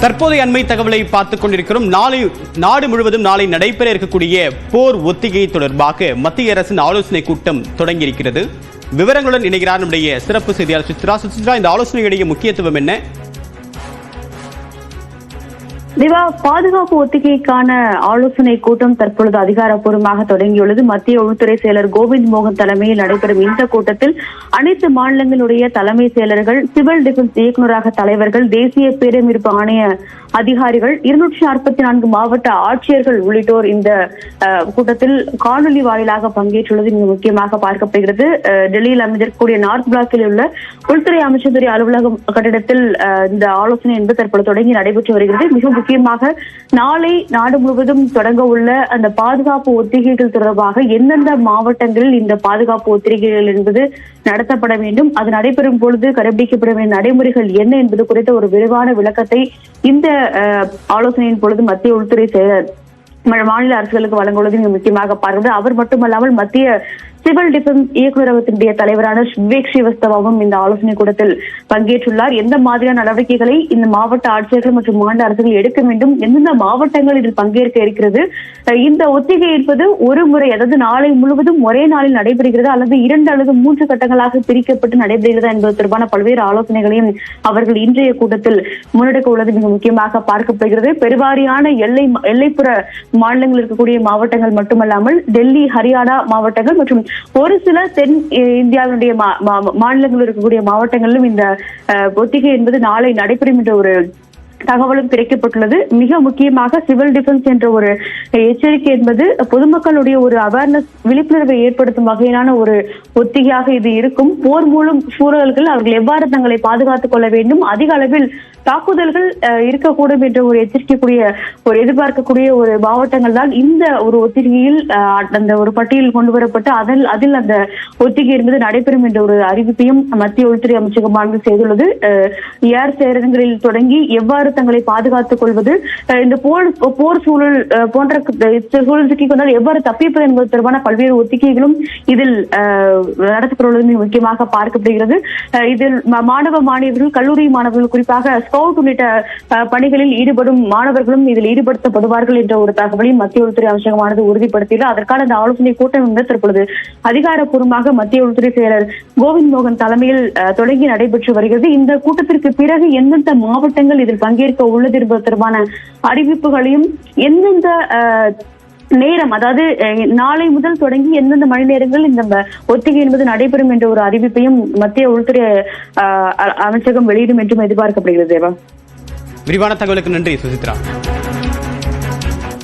தற்போதைய அண்மை தகவலை பார்த்துக் கொண்டிருக்கிறோம். நாடு முழுவதும் நாளை நடைபெற இருக்கக்கூடிய போர் ஒத்திகை தொடர்பாக மத்திய அரசின் ஆலோசனை கூட்டம் தொடங்கியிருக்கிறது. விவரங்களுடன் இணைகிறார் நம்முடைய சிறப்பு செய்தியாளர் சுசித்ரா. இந்த ஆலோசனையுடைய முக்கியத்துவம் என்ன? திவா, பாதுகாப்பு ஒத்திகைக்கான ஆலோசனை கூட்டம் தற்பொழுது அதிகாரப்பூர்வமாக தொடங்கியுள்ளது. மத்திய உள்துறை செயலர் கோவிந்த் மோகன் தலைமையில் நடைபெறும் இந்த கூட்டத்தில் அனைத்து மாநிலங்களுடைய தலைமை செயலர்கள், சிவில் டிஃபென்ஸ் இயக்குநரக தலைவர்கள், தேசிய பேரமைப்பு ஆணைய அதிகாரிகள், 244 மாவட்ட ஆட்சியர்கள் உள்ளிட்டோர் இந்த கூட்டத்தில் காணொலி வாயிலாக பங்கேற்றுள்ளது மிக முக்கியமாக பார்க்கப்படுகிறது. டெல்லியில் அமைந்திருக்கக்கூடிய நார்த் பிளாக்கில் உள்ள உள்துறை அமைச்சர் அலுவலகம் கட்டிடத்தில் இந்த ஆலோசனை என்பது தற்போது தொடங்கி நடைபெற்று வருகிறது. மிக முக்கியமாக நாளை நாடு முழுவதும் தொடங்க உள்ள அந்த பாதுகாப்பு ஒத்திகைகள் தொடர்பாக எந்தெந்த மாவட்டங்களில் இந்த பாதுகாப்பு ஒத்திகைகள் என்பது நடத்தப்பட வேண்டும், அது நடைபெறும் பொழுது கடைபிடிக்கப்பட வேண்டிய நடைமுறைகள் என்ன என்பது குறித்த ஒரு விரிவான விளக்கத்தை இந்த ஆலோசனையின் பொழுது மத்திய உள்துறை செயலர் மாநில அரசுகளுக்கு வழங்குவது மிக முக்கியமாக பார்க்கிறது. அவர் மட்டுமல்லாமல் மத்திய சிவில் டிஃபென்ஸ் இயக்குநரகத்தினுடைய தலைவரான விவேக் ஸ்ரீவஸ்தவாவும் இந்த ஆலோசனை கூட்டத்தில் பங்கேற்றுள்ளார். எந்த மாதிரியான நடவடிக்கைகளை இந்த மாவட்ட ஆட்சியர்கள் மற்றும் மாநில அரசுகள் எடுக்க வேண்டும், எந்தெந்த மாவட்டங்கள் இதில் பங்கேற்க இருக்கிறது, இந்த ஒத்திகை என்பது ஒரு முறை, அதாவது நாளை முழுவதும் ஒரே நாளில் நடைபெறுகிறது அல்லது 2 அல்லது 3 கட்டங்களாக பிரிக்கப்பட்டு நடைபெறுகிறதா என்பது தொடர்பான பல்வேறு ஆலோசனைகளையும் அவர்கள் இன்றைய கூட்டத்தில் முன்னெடுக்க உள்ளது மிக முக்கியமாக பார்க்கப்படுகிறது. பெருவாரியான எல்லைப்புற மாநிலங்கள் இருக்கக்கூடிய மாவட்டங்கள் மட்டுமல்லாமல் டெல்லி, ஹரியானா மாவட்டங்கள் மற்றும் ஒரு சில தென் இந்தியாவுடைய மாநிலங்கள் இருக்கக்கூடிய மாவட்டங்களிலும் இந்த ஒத்திகை என்பது நாளை நடைபெறும் என்ற ஒரு தகவலும் கிடைக்கப்பட்டுள்ளது. மிக முக்கியமாக சிவில் டிஃபென்ஸ் என்ற ஒரு எச்சரிக்கை என்பது பொதுமக்களுடைய ஒரு அவேர்னஸ், விழிப்புணர்வை ஏற்படுத்தும் வகையிலான ஒரு ஒத்திகையாக இது இருக்கும். போர் மூலம் சூழல்கள் அவர்கள் எவ்வாறு தங்களை பாதுகாத்துக் கொள்ள வேண்டும், அதிக அளவில் தாக்குதல்கள் இருக்கக்கூடும் என்ற ஒரு எச்சரிக்கக்கூடிய ஒரு எதிர்பார்க்கக்கூடிய ஒரு மாவட்டங்கள் தான் இந்த ஒரு ஒத்திகையில் அந்த ஒரு பட்டியல் கொண்டு வரப்பட்டு அதில் அந்த ஒத்திகை என்பது நடைபெறும் என்ற ஒரு அறிவிப்பையும் மத்திய உள்துறை அமைச்சகமானது செய்துள்ளது. ஏர் சேரங்களில் தொடங்கி எவ்வாறு தங்களை பாதுகாத்துக் கொள்வது, இந்த போர் சூழல் போன்ற சூழல் சிக்கிக் கொண்டால் எவ்வாறு தப்பிப்பது என்பது தொடர்பான பல்வேறு ஒத்திகைகளும் இதில் நடத்தப்படுவது முக்கியமாக பார்க்கப்படுகிறது. இதில் மாணவர்கள், கல்லூரி மாணவர்கள், குறிப்பாக ஸ்கவுட் உள்ளிட்ட பணிகளில் ஈடுபடும் மாணவர்களும் இதில் ஈடுபடுத்தப்படுவார்கள் என்ற ஒரு தகவலையும் மத்திய உள்துறை அமைச்சகமானது உறுதிப்படுத்தியது. அதற்கான இந்த ஆலோசனை கூட்டம் என்பது தற்பொழுது அதிகாரப்பூர்வமாக மத்திய உள்துறை செயலர் கோவிந்த் மோகன் தலைமையில் தொடங்கி நடைபெற்று வருகிறது. இந்த கூட்டத்திற்கு பிறகு எந்தெந்த மாவட்டங்கள் இதில் பங்கேற்க உள்ளது என்பது தொடர்பான அறிவிப்புகளையும் எந்தெந்த நேரம், அதாவது நாளை முதல் தொடங்கி எந்தெந்த மணி நேரங்கள் இந்த ஒத்திகை என்பது நடைபெறும் என்ற ஒரு அறிவிப்பையும் மத்திய உள்துறை அமைச்சகம் வெளியிடும் என்றும் எதிர்பார்க்கப்படுகிறது. விரிவான தகவலுக்கு நன்றி சுசித்ரா.